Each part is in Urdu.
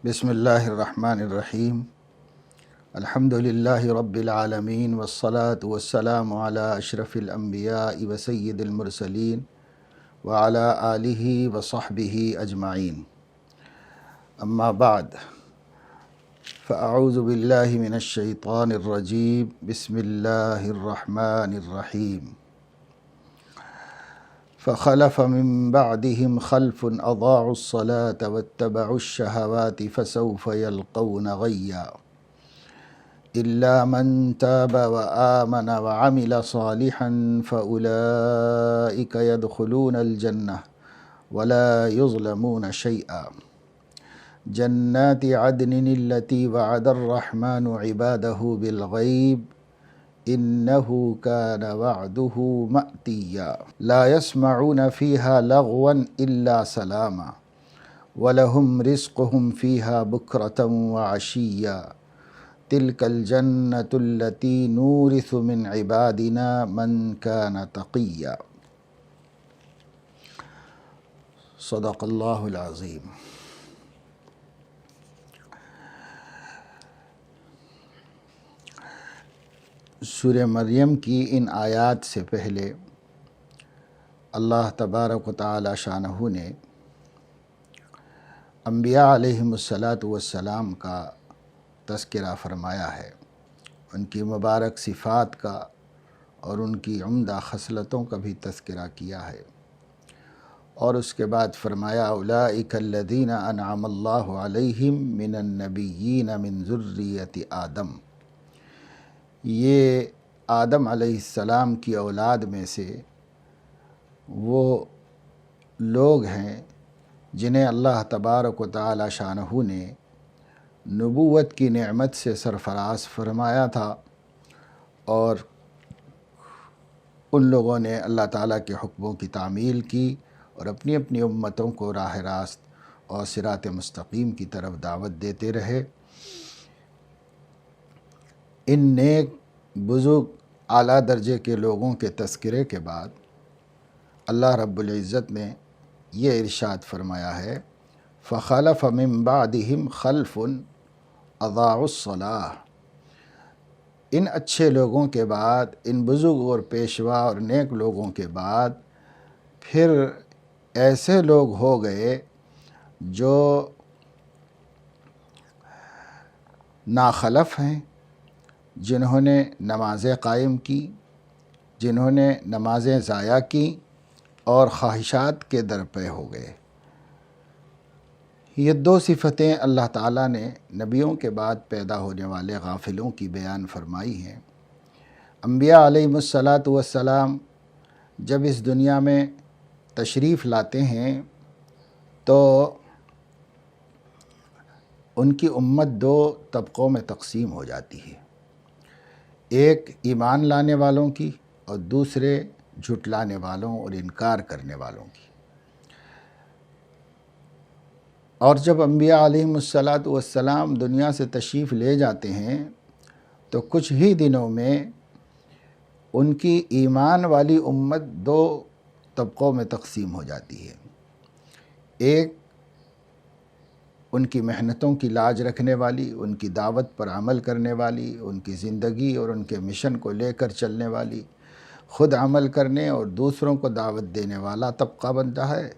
بسم اللہ الرحمن الرحیم الحمد للہ رب العالمین والصلاة والسلام علی اشرف الانبیاء وسید المرسلین وعلی آلہ وصحبہ اجمعین اما بعد فاعوذ باللہ من الشیطان الرجیم بسم اللہ الرحمن الرحیم فخلف من بعدهم خلف اضاعوا الصلاة واتبعوا الشهوات فسوف يلقون غيا إلا من تاب وآمن وعمل صالحا فأولئك يدخلون الجنة ولا يظلمون شيئا جنات عدن التي وعد الرحمن عباده بالغيب إنه كان وعده مأتيا لا يسمعون فيها لغوا إلا سلاما ولهم رزقهم فيها بكرة وعشيا تلك الجنة التي نورث من عبادنا من كان تقيا صدق اللہ العظیم۔ سورہ مریم کی ان آیات سے پہلے اللہ تبارک و تعالی شانہ نے انبیاء علیہم الصلاۃ کا تذکرہ فرمایا ہے، ان کی مبارک صفات کا اور ان کی عمدہ خصلتوں کا بھی تذکرہ کیا ہے، اور اس کے بعد فرمایا اولئک الذین انعم اللہ علیہم من النبیین من ذریۃ آدم، یہ آدم علیہ السلام کی اولاد میں سے وہ لوگ ہیں جنہیں اللہ تبارک و تعالی شانہ نے نبوت کی نعمت سے سرفراز فرمایا تھا، اور ان لوگوں نے اللہ تعالیٰ کے حکموں کی تعمیل کی اور اپنی اپنی امتوں کو راہ راست اور صراط مستقیم کی طرف دعوت دیتے رہے۔ ان نیک بزرگ اعلیٰ درجے کے لوگوں کے تذکرے کے بعد اللہ رب العزت نے یہ ارشاد فرمایا ہے فخلف من بعدہم خلف اضاعوا الصلاۃ، ان اچھے لوگوں کے بعد، ان بزرگ اور پیشوا اور نیک لوگوں کے بعد پھر ایسے لوگ ہو گئے جو ناخلف ہیں، جنہوں نے نمازیں قائم کی، جنہوں نے نمازیں ضائع کی اور خواہشات کے درپے ہو گئے۔ یہ دو صفتیں اللہ تعالیٰ نے نبیوں کے بعد پیدا ہونے والے غافلوں کی بیان فرمائی ہیں۔ انبیاء علیہم السلام جب اس دنیا میں تشریف لاتے ہیں تو ان کی امت دو طبقوں میں تقسیم ہو جاتی ہے، ایک ایمان لانے والوں کی اور دوسرے جھٹلانے والوں اور انکار کرنے والوں کی۔ اور جب انبیاء علیہم السلام دنیا سے تشریف لے جاتے ہیں تو کچھ ہی دنوں میں ان کی ایمان والی امت دو طبقوں میں تقسیم ہو جاتی ہے، ایک ان کی محنتوں کی لاج رکھنے والی، ان کی دعوت پر عمل کرنے والی، ان کی زندگی اور ان کے مشن کو لے کر چلنے والی، خود عمل کرنے اور دوسروں کو دعوت دینے والا طبقہ بنتا ہے،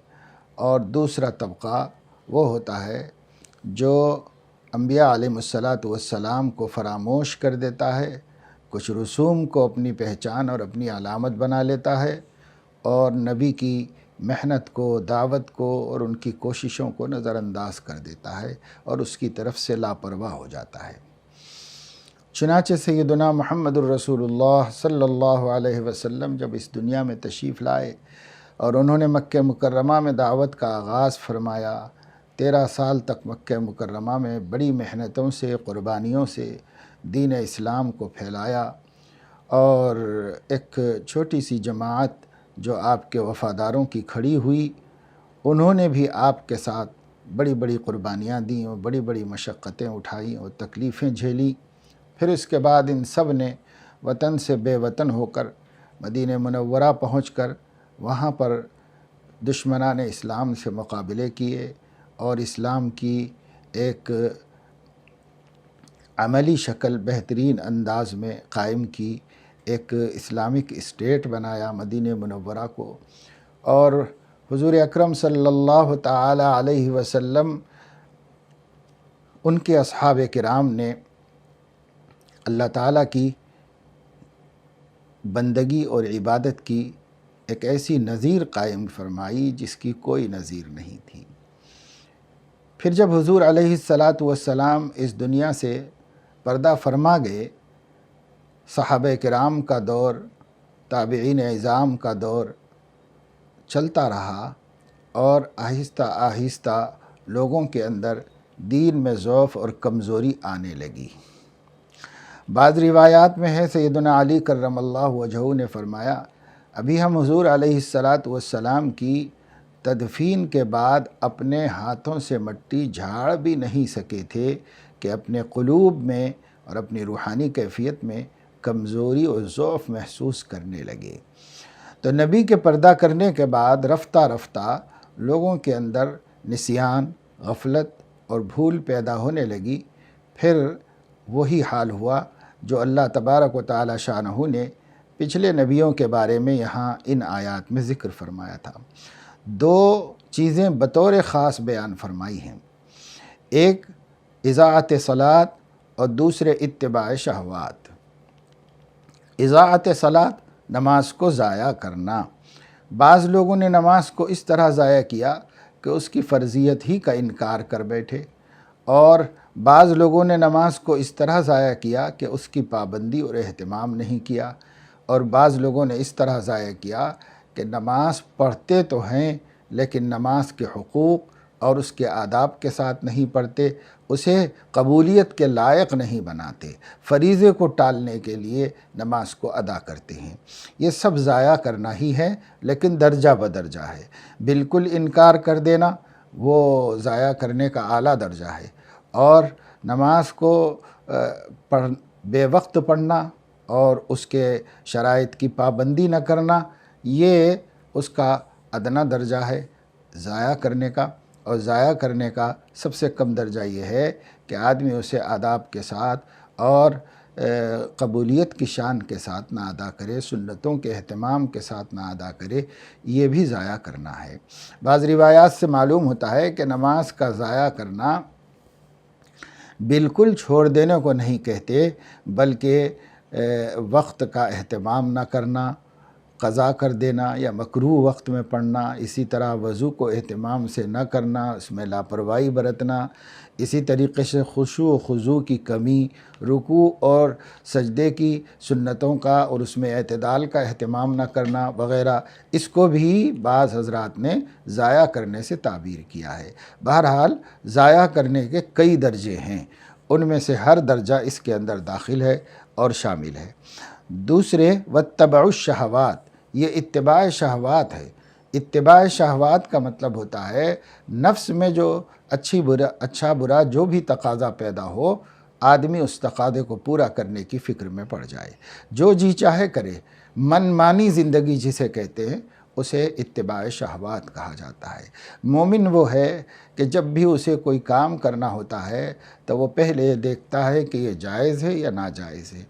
اور دوسرا طبقہ وہ ہوتا ہے جو انبیاء علیہم السلام کو فراموش کر دیتا ہے، کچھ رسوم کو اپنی پہچان اور اپنی علامت بنا لیتا ہے، اور نبی کی محنت کو، دعوت کو اور ان کی کوششوں کو نظر انداز کر دیتا ہے اور اس کی طرف سے لاپرواہ ہو جاتا ہے۔ چنانچہ سیدنا محمد الرسول اللہ صلی اللہ علیہ وسلم جب اس دنیا میں تشریف لائے اور انہوں نے مکہ مکرمہ میں دعوت کا آغاز فرمایا، 13 سال تک مکہ مکرمہ میں بڑی محنتوں سے، قربانیوں سے دین اسلام کو پھیلایا، اور ایک چھوٹی سی جماعت جو آپ کے وفاداروں کی کھڑی ہوئی، انہوں نے بھی آپ کے ساتھ بڑی بڑی قربانیاں دیں اور بڑی بڑی مشقتیں اٹھائیں اور تکلیفیں جھیلیں۔ پھر اس کے بعد ان سب نے وطن سے بے وطن ہو کر مدینہ منورہ پہنچ کر وہاں پر دشمنان اسلام سے مقابلے کیے اور اسلام کی ایک عملی شکل بہترین انداز میں قائم کی، ایک اسلامک اسٹیٹ بنایا مدینہ منورہ کو، اور حضور اکرم صلی اللہ تعالی علیہ وسلم ان کے اصحاب کرام نے اللہ تعالیٰ کی بندگی اور عبادت کی ایک ایسی نظیر قائم فرمائی جس کی کوئی نظیر نہیں تھی۔ پھر جب حضور علیہ السلام اس دنیا سے پردہ فرما گئے، صحابہ کرام کا دور، تابعین اعظام کا دور چلتا رہا، اور آہستہ آہستہ لوگوں کے اندر دین میں ضعف اور کمزوری آنے لگی۔ بعض روایات میں ہے سیدنا علی کرم اللہ وجہہ نے فرمایا، ابھی ہم حضور علیہ السلام کی تدفین کے بعد اپنے ہاتھوں سے مٹی جھاڑ بھی نہیں سکے تھے کہ اپنے قلوب میں اور اپنی روحانی کیفیت میں کمزوری اور ضعف محسوس کرنے لگے۔ تو نبی کے پردہ کرنے کے بعد رفتہ رفتہ لوگوں کے اندر نسیان، غفلت اور بھول پیدا ہونے لگی۔ پھر وہی حال ہوا جو اللہ تبارک و تعالی شانہ نے پچھلے نبیوں کے بارے میں یہاں ان آیات میں ذکر فرمایا تھا۔ دو چیزیں بطور خاص بیان فرمائی ہیں، ایک اضاعت صلاۃ اور دوسرے اتباع شہوات۔ اضاعت صلاۃ، نماز کو ضائع کرنا۔ بعض لوگوں نے نماز کو اس طرح ضائع کیا کہ اس کی فرضیت ہی کا انکار کر بیٹھے، اور بعض لوگوں نے نماز کو اس طرح ضائع کیا کہ اس کی پابندی اور اہتمام نہیں کیا، اور بعض لوگوں نے اس طرح ضائع کیا کہ نماز پڑھتے تو ہیں لیکن نماز کے حقوق اور اس کے آداب کے ساتھ نہیں پڑھتے، اسے قبولیت کے لائق نہیں بناتے، فریضے کو ٹالنے کے لیے نماز کو ادا کرتے ہیں۔ یہ سب ضائع کرنا ہی ہے، لیکن درجہ بدرجہ ہے۔ بالکل انکار کر دینا وہ ضائع کرنے کا اعلیٰ درجہ ہے، اور نماز کو بے وقت پڑھنا اور اس کے شرائط کی پابندی نہ کرنا، یہ اس کا ادنا درجہ ہے ضائع کرنے کا۔ اور ضائع کرنے کا سب سے کم درجہ یہ ہے کہ آدمی اسے آداب کے ساتھ اور قبولیت کی شان کے ساتھ نہ ادا کرے، سنتوں کے اہتمام کے ساتھ نہ ادا کرے، یہ بھی ضائع کرنا ہے۔ بعض روایات سے معلوم ہوتا ہے کہ نماز کا ضائع کرنا بالکل چھوڑ دینے کو نہیں کہتے، بلکہ وقت کا اہتمام نہ کرنا، قضا کر دینا یا مکروہ وقت میں پڑھنا، اسی طرح وضو کو اہتمام سے نہ کرنا، اس میں لاپرواہی برتنا، اسی طریقے سے خشوع و خضوع کی کمی، رکوع اور سجدے کی سنتوں کا اور اس میں اعتدال کا اہتمام نہ کرنا وغیرہ، اس کو بھی بعض حضرات نے ضائع کرنے سے تعبیر کیا ہے۔ بہرحال ضائع کرنے کے کئی درجے ہیں، ان میں سے ہر درجہ اس کے اندر داخل ہے اور شامل ہے۔ دوسرے واتبعوا الشہوات، یہ اتباع شہوات ہے۔ اتباع شہوات کا مطلب ہوتا ہے نفس میں جو اچھا برا جو بھی تقاضا پیدا ہو، آدمی اس تقاضے کو پورا کرنے کی فکر میں پڑ جائے، جو جی چاہے کرے، من مانی زندگی جسے کہتے ہیں، اسے اتباع شہوات کہا جاتا ہے۔ مومن وہ ہے کہ جب بھی اسے کوئی کام کرنا ہوتا ہے تو وہ پہلے یہ دیکھتا ہے کہ یہ جائز ہے یا ناجائز ہے۔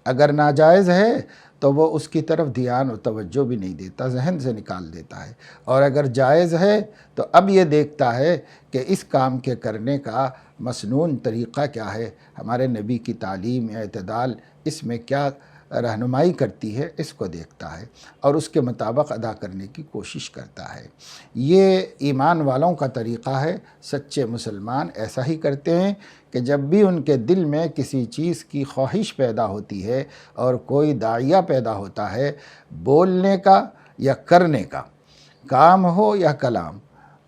اگر ناجائز ہے تو وہ اس کی طرف دھیان اور توجہ بھی نہیں دیتا، ذہن سے نکال دیتا ہے، اور اگر جائز ہے تو اب یہ دیکھتا ہے کہ اس کام کے کرنے کا مسنون طریقہ کیا ہے، ہمارے نبی کی تعلیم اعتدال اس میں کیا رہنمائی کرتی ہے، اس کو دیکھتا ہے اور اس کے مطابق ادا کرنے کی کوشش کرتا ہے۔ یہ ایمان والوں کا طریقہ ہے۔ سچے مسلمان ایسا ہی کرتے ہیں کہ جب بھی ان کے دل میں کسی چیز کی خواہش پیدا ہوتی ہے اور کوئی داعیہ پیدا ہوتا ہے بولنے کا یا کرنے کا، کام ہو یا کلام،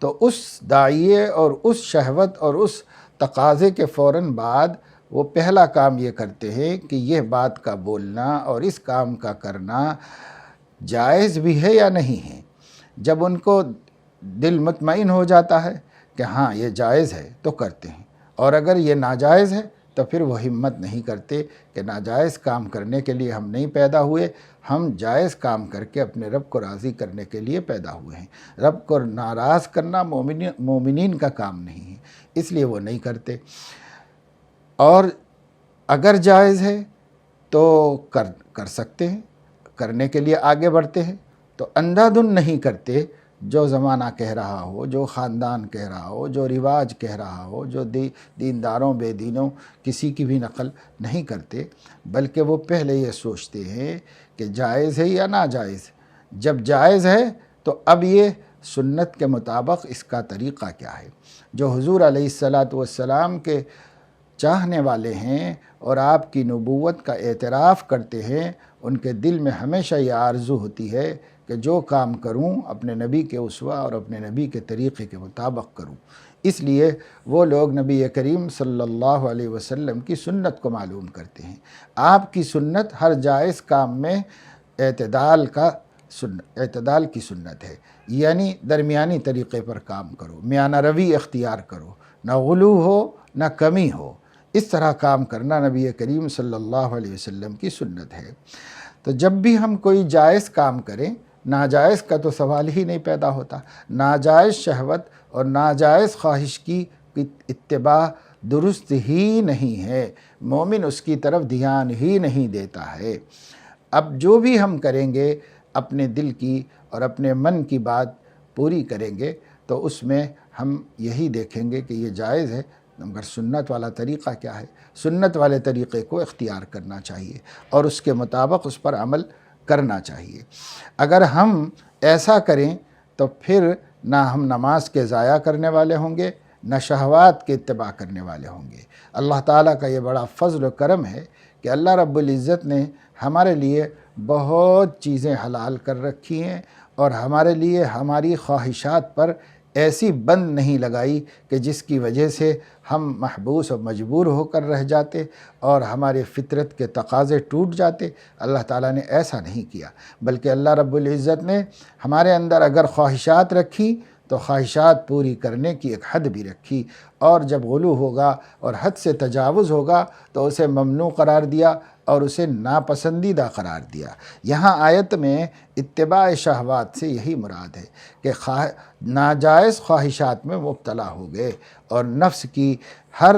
تو اس داعیے اور اس شہوت اور اس تقاضے کے فوراً بعد وہ پہلا کام یہ کرتے ہیں کہ یہ بات کا بولنا اور اس کام کا کرنا جائز بھی ہے یا نہیں ہے۔ جب ان کو دل مطمئن ہو جاتا ہے کہ ہاں یہ جائز ہے تو کرتے ہیں، اور اگر یہ ناجائز ہے تو پھر وہ ہمت نہیں کرتے کہ ناجائز کام کرنے کے لیے ہم نہیں پیدا ہوئے، ہم جائز کام کر کے اپنے رب کو راضی کرنے کے لیے پیدا ہوئے ہیں۔ رب کو ناراض کرنا مومنین کا کام نہیں ہے، اس لیے وہ نہیں کرتے، اور اگر جائز ہے تو کر سکتے ہیں، کرنے کے لیے آگے بڑھتے ہیں، تو اندھا دھند نہیں کرتے، جو زمانہ کہہ رہا ہو، جو خاندان کہہ رہا ہو، جو رواج کہہ رہا ہو، جو دینداروں بے دینوں کسی کی بھی نقل نہیں کرتے، بلکہ وہ پہلے یہ سوچتے ہیں کہ جائز ہے یا ناجائز۔ جب جائز ہے تو اب یہ سنت کے مطابق اس کا طریقہ کیا ہے۔ جو حضور علیہ السلام کے چاہنے والے ہیں اور آپ کی نبوت کا اعتراف کرتے ہیں، ان کے دل میں ہمیشہ یہ آرزو ہوتی ہے کہ جو کام کروں اپنے نبی کے اسوہ اور اپنے نبی کے طریقے کے مطابق کروں۔ اس لیے وہ لوگ نبی کریم صلی اللہ علیہ وسلم کی سنت کو معلوم کرتے ہیں۔ آپ کی سنت ہر جائز کام میں اعتدال کی سنت ہے، یعنی درمیانی طریقے پر کام کرو، میانہ روی اختیار کرو، نہ غلو ہو نہ کمی ہو، اس طرح کام کرنا نبی کریم صلی اللہ علیہ وسلم کی سنت ہے۔ تو جب بھی ہم کوئی جائز کام کریں، ناجائز کا تو سوال ہی نہیں پیدا ہوتا۔ ناجائز شہوت اور ناجائز خواہش کی اتباع درست ہی نہیں ہے، مومن اس کی طرف دھیان ہی نہیں دیتا ہے۔ اب جو بھی ہم کریں گے اپنے دل کی اور اپنے من کی بات پوری کریں گے تو اس میں ہم یہی دیکھیں گے کہ یہ جائز ہے، مگر سنت والا طریقہ کیا ہے؟ سنت والے طریقے کو اختیار کرنا چاہیے اور اس کے مطابق اس پر عمل کرنا چاہیے۔ اگر ہم ایسا کریں تو پھر نہ ہم نماز کے ضائع کرنے والے ہوں گے، نہ شہوات کے اتباع کرنے والے ہوں گے۔ اللہ تعالیٰ کا یہ بڑا فضل و کرم ہے کہ اللہ رب العزت نے ہمارے لیے بہت چیزیں حلال کر رکھی ہیں، اور ہمارے لیے ہماری خواہشات پر ایسی بند نہیں لگائی کہ جس کی وجہ سے ہم محبوس اور مجبور ہو کر رہ جاتے اور ہمارے فطرت کے تقاضے ٹوٹ جاتے۔ اللہ تعالیٰ نے ایسا نہیں کیا، بلکہ اللہ رب العزت نے ہمارے اندر اگر خواہشات رکھی تو خواہشات پوری کرنے کی ایک حد بھی رکھی، اور جب غلو ہوگا اور حد سے تجاوز ہوگا تو اسے ممنوع قرار دیا اور اسے ناپسندیدہ قرار دیا۔ یہاں آیت میں اتباع شہوات سے یہی مراد ہے کہ ناجائز خواہشات میں مبتلا ہو گئے اور نفس کی ہر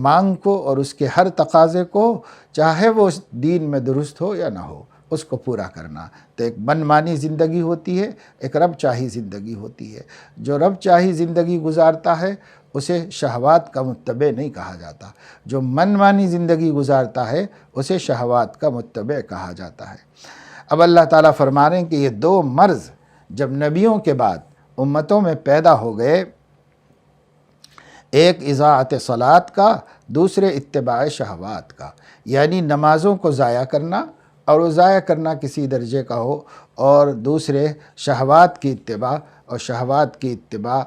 مانگ کو اور اس کے ہر تقاضے کو، چاہے وہ دین میں درست ہو یا نہ ہو، اس کو پورا کرنا۔ تو ایک من مانی زندگی ہوتی ہے، ایک رب چاہی زندگی ہوتی ہے۔ جو رب چاہی زندگی گزارتا ہے اسے شہوات کا متبع نہیں کہا جاتا، جو من مانی زندگی گزارتا ہے اسے شہوات کا متبع کہا جاتا ہے۔ اب اللہ تعالیٰ فرما رہے ہیں کہ یہ دو مرض جب نبیوں کے بعد امتوں میں پیدا ہو گئے، ایک اضاعت صلاۃ کا، دوسرے اتباع شہوات کا، یعنی نمازوں کو ضائع کرنا، اور وہ ضائع کرنا کسی درجے کا ہو، اور دوسرے شہوات کی اتباع، اور شہوات کی اتباع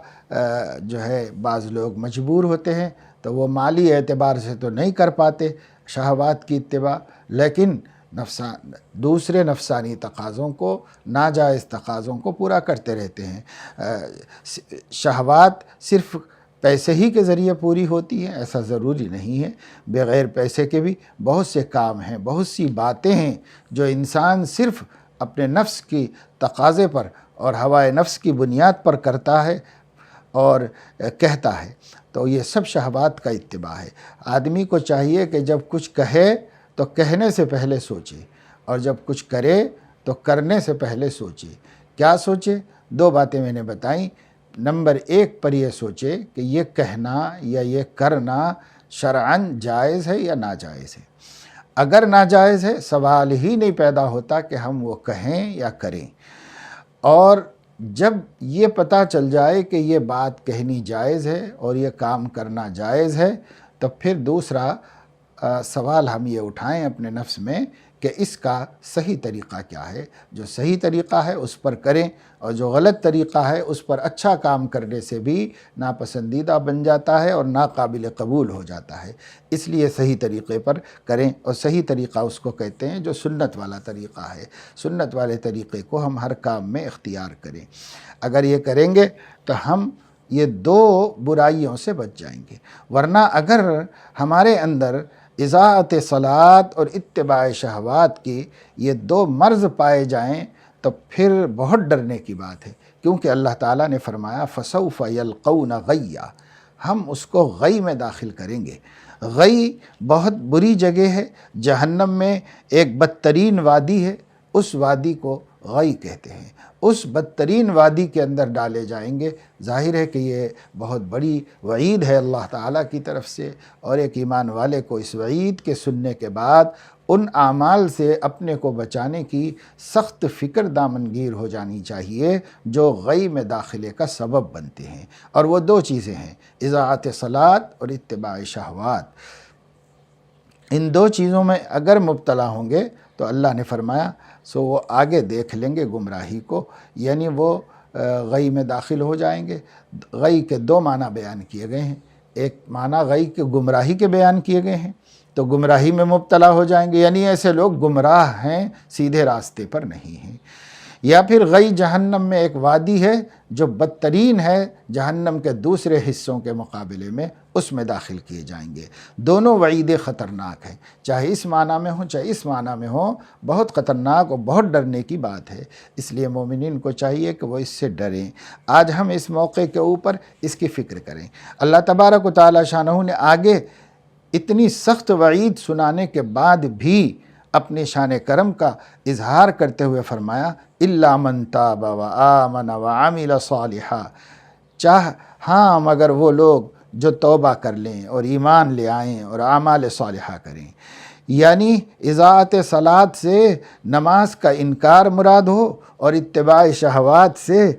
جو ہے بعض لوگ مجبور ہوتے ہیں تو وہ مالی اعتبار سے تو نہیں کر پاتے شہوات کی اتباع، لیکن دوسرے نفسانی تقاضوں کو، ناجائز تقاضوں کو پورا کرتے رہتے ہیں۔ شہوات صرف پیسے ہی کے ذریعے پوری ہوتی ہے ایسا ضروری نہیں ہے، بغیر پیسے کے بھی بہت سے کام ہیں، بہت سی باتیں ہیں جو انسان صرف اپنے نفس کی تقاضے پر اور ہوائے نفس کی بنیاد پر کرتا ہے اور کہتا ہے، تو یہ سب شہوات کا اتباع ہے۔ آدمی کو چاہیے کہ جب کچھ کہے تو کہنے سے پہلے سوچے، اور جب کچھ کرے تو کرنے سے پہلے سوچے۔ کیا سوچے؟ دو باتیں میں نے بتائیں۔ نمبر ایک پر یہ سوچے کہ یہ کہنا یا یہ کرنا شرعاً جائز ہے یا ناجائز ہے۔ اگر ناجائز ہے سوال ہی نہیں پیدا ہوتا کہ ہم وہ کہیں یا کریں، اور جب یہ پتہ چل جائے کہ یہ بات کہنی جائز ہے اور یہ کام کرنا جائز ہے تو پھر دوسرا سوال ہم یہ اٹھائیں اپنے نفس میں کہ اس کا صحیح طریقہ کیا ہے۔ جو صحیح طریقہ ہے اس پر کریں، اور جو غلط طریقہ ہے اس پر اچھا کام کرنے سے بھی ناپسندیدہ بن جاتا ہے اور ناقابل قبول ہو جاتا ہے۔ اس لیے صحیح طریقے پر کریں، اور صحیح طریقہ اس کو کہتے ہیں جو سنت والا طریقہ ہے۔ سنت والے طریقے کو ہم ہر کام میں اختیار کریں۔ اگر یہ کریں گے تو ہم یہ دو برائیوں سے بچ جائیں گے، ورنہ اگر ہمارے اندر اضاعت صلاۃ اور اتباع شہوات کی یہ دو مرض پائے جائیں تو پھر بہت ڈرنے کی بات ہے، کیونکہ اللہ تعالیٰ نے فرمایا فَسَوْفَ يَلْقَوْنَ غَيًّا، ہم اس کو غی میں داخل کریں گے۔ غی بہت بری جگہ ہے، جہنم میں ایک بدترین وادی ہے، اس وادی کو غی کہتے ہیں۔ اس بدترین وادی کے اندر ڈالے جائیں گے۔ ظاہر ہے کہ یہ بہت بڑی وعید ہے اللہ تعالیٰ کی طرف سے، اور ایک ایمان والے کو اس وعید کے سننے کے بعد ان اعمال سے اپنے کو بچانے کی سخت فکر دامنگیر ہو جانی چاہیے جو غی میں داخلے کا سبب بنتے ہیں، اور وہ دو چیزیں ہیں، اضاعت صلاۃ اور اتباع شہوات۔ ان دو چیزوں میں اگر مبتلا ہوں گے تو اللہ نے فرمایا سو وہ آگے دیکھ لیں گے گمراہی کو، یعنی وہ غی میں داخل ہو جائیں گے۔ غی کے دو معنی بیان کیے گئے ہیں، ایک معنی غی کے گمراہی کے بیان کیے گئے ہیں، تو گمراہی میں مبتلا ہو جائیں گے، یعنی ایسے لوگ گمراہ ہیں، سیدھے راستے پر نہیں ہیں۔ یا پھر غی جہنم میں ایک وادی ہے جو بدترین ہے جہنم کے دوسرے حصوں کے مقابلے میں، اس میں داخل کیے جائیں گے۔ دونوں وعیدیں خطرناک ہیں، چاہے اس معنی میں ہوں چاہے اس معنی میں ہوں، بہت خطرناک اور بہت ڈرنے کی بات ہے۔ اس لیے مومنین کو چاہیے کہ وہ اس سے ڈریں۔ آج ہم اس موقع کے اوپر اس کی فکر کریں۔ اللہ تبارک و تعالی شانہ نے آگے اتنی سخت وعید سنانے کے بعد بھی اپنے شان کرم کا اظہار کرتے ہوئے فرمایا الا من تاب وآمن وعمل صالحا، ہاں مگر وہ لوگ جو توبہ کر لیں اور ایمان لے آئیں اور اعمال صالحہ کریں، یعنی اضاعت صلاۃ سے نماز کا انکار مراد ہو اور اتباع شہوات سے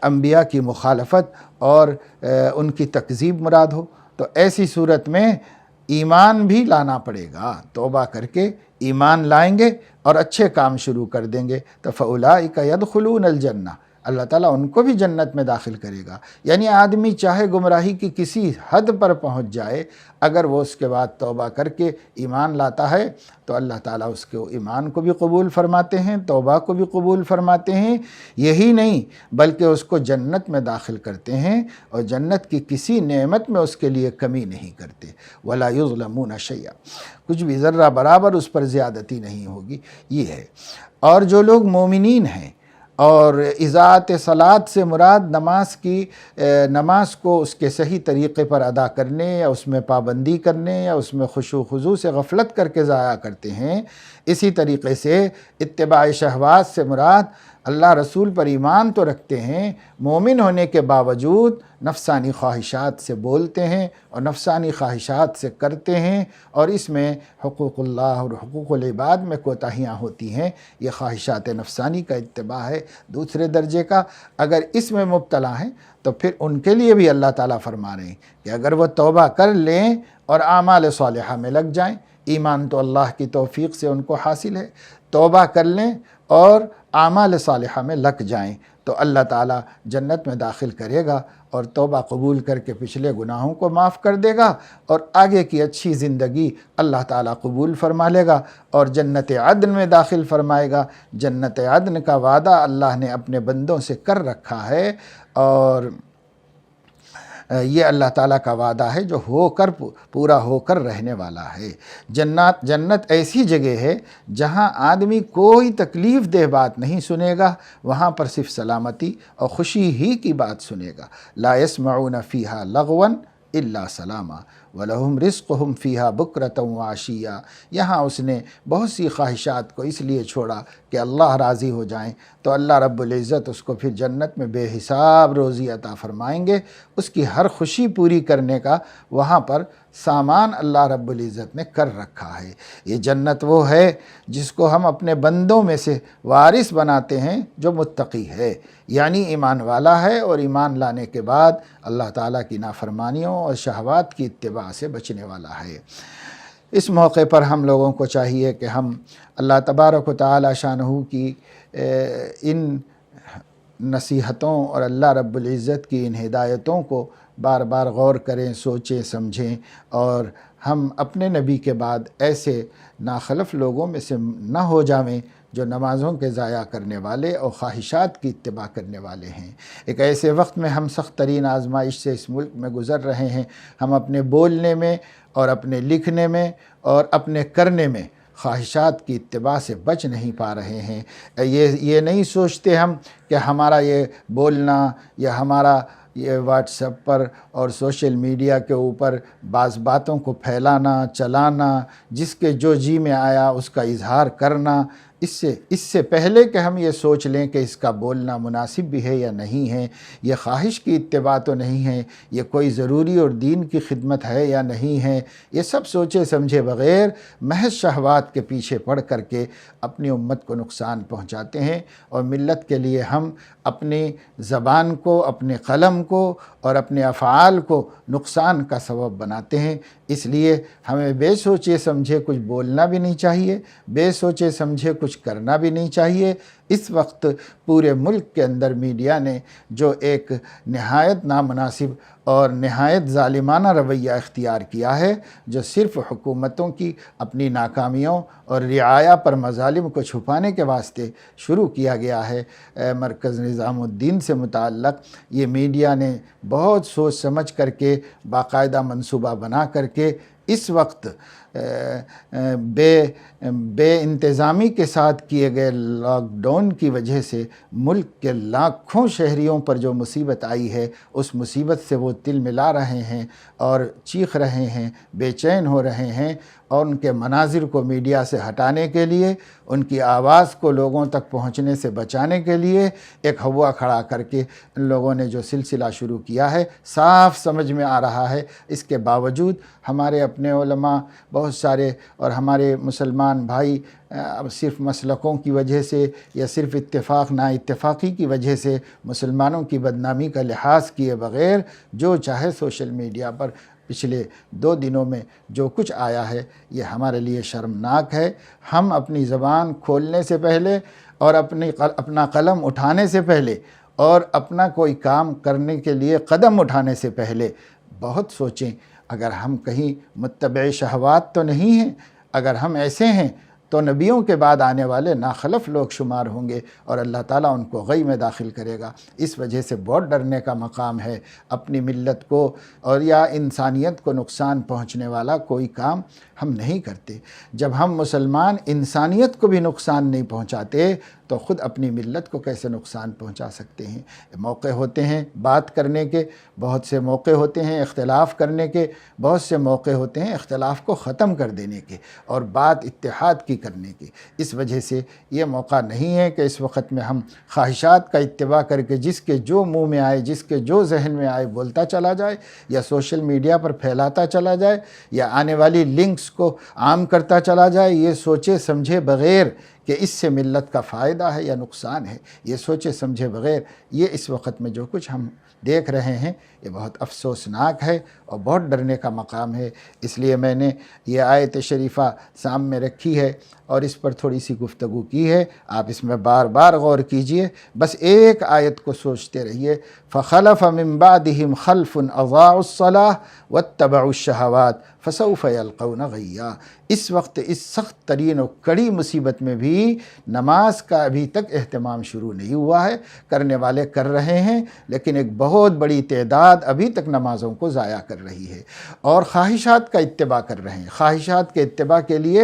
انبیاء کی مخالفت اور ان کی تکذیب مراد ہو، تو ایسی صورت میں ایمان بھی لانا پڑے گا۔ توبہ کر کے ایمان لائیں گے اور اچھے کام شروع کر دیں گے تو فَأُولَٰئِكَ يَدْخُلُونَ الْجَنَّةَ، اللہ تعالیٰ ان کو بھی جنت میں داخل کرے گا۔ یعنی آدمی چاہے گمراہی کی کسی حد پر پہنچ جائے، اگر وہ اس کے بعد توبہ کر کے ایمان لاتا ہے تو اللہ تعالیٰ اس کے ایمان کو بھی قبول فرماتے ہیں، توبہ کو بھی قبول فرماتے ہیں۔ یہی نہیں بلکہ اس کو جنت میں داخل کرتے ہیں، اور جنت کی کسی نعمت میں اس کے لیے کمی نہیں کرتے۔ وَلَا يُظْلَمُونَ شَيْئًا، کچھ بھی ذرہ برابر اس پر زیادتی نہیں ہوگی، یہ ہے۔ اور جو لوگ مومنین ہیں، اور اضاعت صلاۃ سے مراد نماز کو اس کے صحیح طریقے پر ادا کرنے یا اس میں پابندی کرنے یا اس میں خشوع و خضوع سے غفلت کر کے ضائع کرتے ہیں، اسی طریقے سے اتباع شہوات سے مراد اللہ رسول پر ایمان تو رکھتے ہیں، مومن ہونے کے باوجود نفسانی خواہشات سے بولتے ہیں اور نفسانی خواہشات سے کرتے ہیں، اور اس میں حقوق اللہ اور حقوق العباد میں کوتاہیاں ہوتی ہیں۔ یہ خواہشات نفسانی کا اتباع ہے دوسرے درجے کا۔ اگر اس میں مبتلا ہیں تو پھر ان کے لیے بھی اللہ تعالیٰ فرما رہے ہیں کہ اگر وہ توبہ کر لیں اور اعمال صالحہ میں لگ جائیں، ایمان تو اللہ کی توفیق سے ان کو حاصل ہے، توبہ کر لیں اور اعمال صالحہ میں لگ جائیں تو اللہ تعالیٰ جنت میں داخل کرے گا، اور توبہ قبول کر کے پچھلے گناہوں کو معاف کر دے گا، اور آگے کی اچھی زندگی اللہ تعالیٰ قبول فرما لے گا اور جنت عدن میں داخل فرمائے گا۔ جنت عدن کا وعدہ اللہ نے اپنے بندوں سے کر رکھا ہے، اور یہ اللہ تعالیٰ کا وعدہ ہے جو پورا ہو کر رہنے والا ہے۔ جنت ایسی جگہ ہے جہاں آدمی کوئی تکلیف دہ بات نہیں سنے گا، وہاں پر صرف سلامتی اور خوشی ہی کی بات سنے گا۔ لا يسمعون فیہا لغوا الا سلاما وَلَهُمْ رِزْقُهُمْ فِيهَا بُكْرَةً وَعَشِيًّا۔ یہاں اس نے بہت سی خواہشات کو اس لیے چھوڑا کہ اللہ راضی ہو جائیں، تو اللہ رب العزت اس کو پھر جنت میں بے حساب روزی عطا فرمائیں گے۔ اس کی ہر خوشی پوری کرنے کا وہاں پر سامان اللہ رب العزت نے کر رکھا ہے۔ یہ جنت وہ ہے جس کو ہم اپنے بندوں میں سے وارث بناتے ہیں جو متقی ہے، یعنی ایمان والا ہے اور ایمان لانے کے بعد اللہ تعالیٰ کی نافرمانیوں اور شہوات کی اتباع سے بچنے والا ہے۔ اس موقع پر ہم لوگوں کو چاہیے کہ ہم اللہ تبارک و تعالی شانہ کی ان نصیحتوں اور اللہ رب العزت کی ان ہدایتوں کو بار بار غور کریں، سوچیں، سمجھیں، اور ہم اپنے نبی کے بعد ایسے ناخلف لوگوں میں سے نہ ہو جاویں جو نمازوں کے ضائع کرنے والے اور خواہشات کی اتباع کرنے والے ہیں۔ ایک ایسے وقت میں ہم سخت ترین آزمائش سے اس ملک میں گزر رہے ہیں۔ ہم اپنے بولنے میں اور اپنے لکھنے میں اور اپنے کرنے میں خواہشات کی اتباع سے بچ نہیں پا رہے ہیں۔ یہ نہیں سوچتے ہم کہ ہمارا یہ بولنا یا ہمارا یہ واٹس ایپ پر اور سوشل میڈیا کے اوپر بعض باتوں کو پھیلانا، چلانا، جس کے جو جی میں آیا اس کا اظہار کرنا، اس سے پہلے کہ ہم یہ سوچ لیں کہ اس کا بولنا مناسب بھی ہے یا نہیں ہے، یہ خواہش کی اتباع تو نہیں ہے، یہ کوئی ضروری اور دین کی خدمت ہے یا نہیں ہے، یہ سب سوچے سمجھے بغیر محض شہوات کے پیچھے پڑ کر کے اپنی امت کو نقصان پہنچاتے ہیں، اور ملت کے لیے ہم اپنی زبان کو، اپنے قلم کو اور اپنے افعال کو نقصان کا سبب بناتے ہیں۔ اس لیے ہمیں بے سوچے سمجھے کچھ بولنا بھی نہیں چاہیے، بے سوچے سمجھے کچھ کرنا بھی نہیں چاہیے۔ اس وقت پورے ملک کے اندر میڈیا نے جو ایک نہایت نامناسب اور نہایت ظالمانہ رویہ اختیار کیا ہے، جو صرف حکومتوں کی اپنی ناکامیوں اور رعایا پر مظالم کو چھپانے کے واسطے شروع کیا گیا ہے، مرکز نظام الدین سے متعلق، یہ میڈیا نے بہت سوچ سمجھ کر کے باقاعدہ منصوبہ بنا کر کے اس وقت بے انتظامی کے ساتھ کیے گئے لاک ڈاؤن کی وجہ سے ملک کے لاکھوں شہریوں پر جو مصیبت آئی ہے، اس مصیبت سے وہ تل ملا رہے ہیں اور چیخ رہے ہیں، بے چین ہو رہے ہیں، اور ان کے مناظر کو میڈیا سے ہٹانے کے لیے، ان کی آواز کو لوگوں تک پہنچنے سے بچانے کے لیے ایک ہوا کھڑا کر کے ان لوگوں نے جو سلسلہ شروع کیا ہے، صاف سمجھ میں آ رہا ہے۔ اس کے باوجود ہمارے اپنے علماء بہت سارے اور ہمارے مسلمان بھائی اب صرف مسلکوں کی وجہ سے یا صرف اتفاق نا اتفاقی کی وجہ سے مسلمانوں کی بدنامی کا لحاظ کیے بغیر جو چاہے سوشل میڈیا پر پچھلے 2 دنوں میں جو کچھ آیا ہے، یہ ہمارے لیے شرمناک ہے۔ ہم اپنی زبان کھولنے سے پہلے اور اپنا قلم اٹھانے سے پہلے اور اپنا کوئی کام کرنے کے لیے قدم اٹھانے سے پہلے بہت سوچیں، اگر ہم کہیں متبع شہوات تو نہیں ہیں۔ اگر ہم ایسے ہیں تو نبیوں کے بعد آنے والے ناخلف لوگ شمار ہوں گے اور اللہ تعالیٰ ان کو غی میں داخل کرے گا۔ اس وجہ سے بہت ڈرنے کا مقام ہے۔ اپنی ملت کو اور یا انسانیت کو نقصان پہنچنے والا کوئی کام ہم نہیں کرتے۔ جب ہم مسلمان انسانیت کو بھی نقصان نہیں پہنچاتے تو خود اپنی ملت کو کیسے نقصان پہنچا سکتے ہیں؟ موقع ہوتے ہیں بات کرنے کے، بہت سے موقع ہوتے ہیں اختلاف کرنے کے، بہت سے موقع ہوتے ہیں اختلاف کو ختم کر دینے کے اور بات اتحاد کی کرنے کے۔ اس وجہ سے یہ موقع نہیں ہے کہ اس وقت میں ہم خواہشات کا اتباع کر کے جس کے جو منہ میں آئے، جس کے جو ذہن میں آئے بولتا چلا جائے، یا سوشل میڈیا پر پھیلاتا چلا جائے، یا آنے والی لنکس کو عام کرتا چلا جائے، یہ سوچے سمجھے بغیر کہ اس سے ملت کا فائدہ ہے یا نقصان ہے، یہ سوچے سمجھے بغیر یہ اس وقت میں جو کچھ ہم دیکھ رہے ہیں یہ بہت افسوسناک ہے اور بہت ڈرنے کا مقام ہے۔ اس لیے میں نے یہ آیت شریفہ سامنے رکھی ہے اور اس پر تھوڑی سی گفتگو کی ہے، آپ اس میں بار بار غور کیجئے، بس ایک آیت کو سوچتے رہیے۔ فَخَلَفَ مِن بَعْدِهِمْ خَلْفٌ أَضَاعُوا الصَّلَاةَ وَاتَّبَعُوا الشَّهَوَاتِ فَسَوْفَ يَلْقَوْنَ غَيًّا۔ اس وقت اس سخت ترین اور کڑی مصیبت میں بھی نماز کا ابھی تک اہتمام شروع نہیں ہوا ہے، کرنے والے کر رہے ہیں، لیکن ایک بہت بڑی تعداد ابھی تک نمازوں کو ضائع کر رہی ہے اور خواہشات کا اتباع کر رہے ہیں۔ خواہشات کے اتباع کے لیے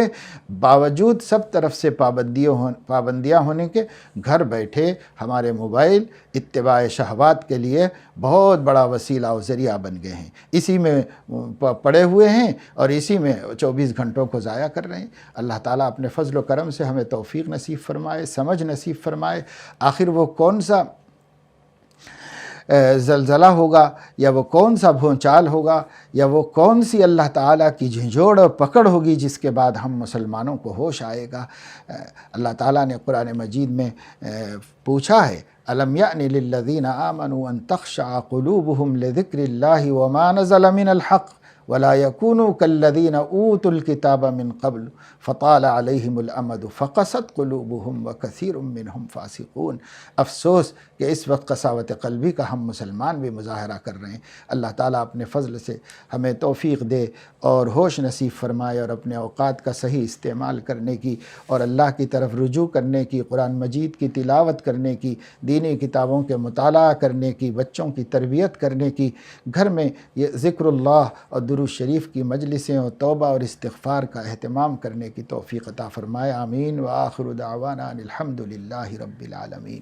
باوجود سب طرف سے پابندیاں ہونے کے گھر بیٹھے ہمارے موبائل اتباع شہوات کے لیے بہت بڑا وسیلہ و ذریعہ بن گئے ہیں، اسی میں پڑے ہوئے ہیں اور اسی میں 24 گھنٹوں کو ضائع کر رہے ہیں۔ اللہ تعالیٰ اپنے فضل و کرم سے ہمیں توفیق نصیب فرمائے، سمجھ نصیب فرمائے۔ آخر وہ کون سا زلزلہ ہوگا یا وہ کون سا بھونچال ہوگا یا وہ کون سی اللہ تعالیٰ کی جھنجھوڑ اور پکڑ ہوگی جس کے بعد ہم مسلمانوں کو ہوش آئے گا؟ اللہ تعالیٰ نے قرآن مجید میں پوچھا ہے، أَلَمْ يَأْنِ لِلَّذِينَ آمَنُوا أَن تَخْشَعَ قُلُوبُهُمْ لِذِكْرِ اللَّهِ وَمَا نَزَلَ مِنَ الْحَقِّ وَلَا يَكُونُوا كَالَّذِينَ أُوتُوا الْكِتَابَ مِنْ قَبْلُ فَطَالَ عَلَيْهِمُ الْأَمَدُ فَقَسَتْ قُلُوبُهُمْ وَكَثِيرٌ مِّنْهُمْ فَاسِقُونَ۔ افسوس کہ اس وقت قساوت قلبی کا ہم مسلمان بھی مظاہرہ کر رہے ہیں۔ اللہ تعالیٰ اپنے فضل سے ہمیں توفیق دے اور ہوش نصیب فرمائے اور اپنے اوقات کا صحیح استعمال کرنے کی اور اللہ کی طرف رجوع کرنے کی، قرآن مجید کی تلاوت کرنے کی، دینی کتابوں کے مطالعہ کرنے کی، بچوں کی تربیت کرنے کی، گھر میں یہ ذکر اللہ اور درود شریف کی مجلسیں اور توبہ اور استغفار کا اہتمام کرنے کی توفیق عطا فرمائے، آمین۔ وآخر دعوانا ان الحمد للہ رب العالمین۔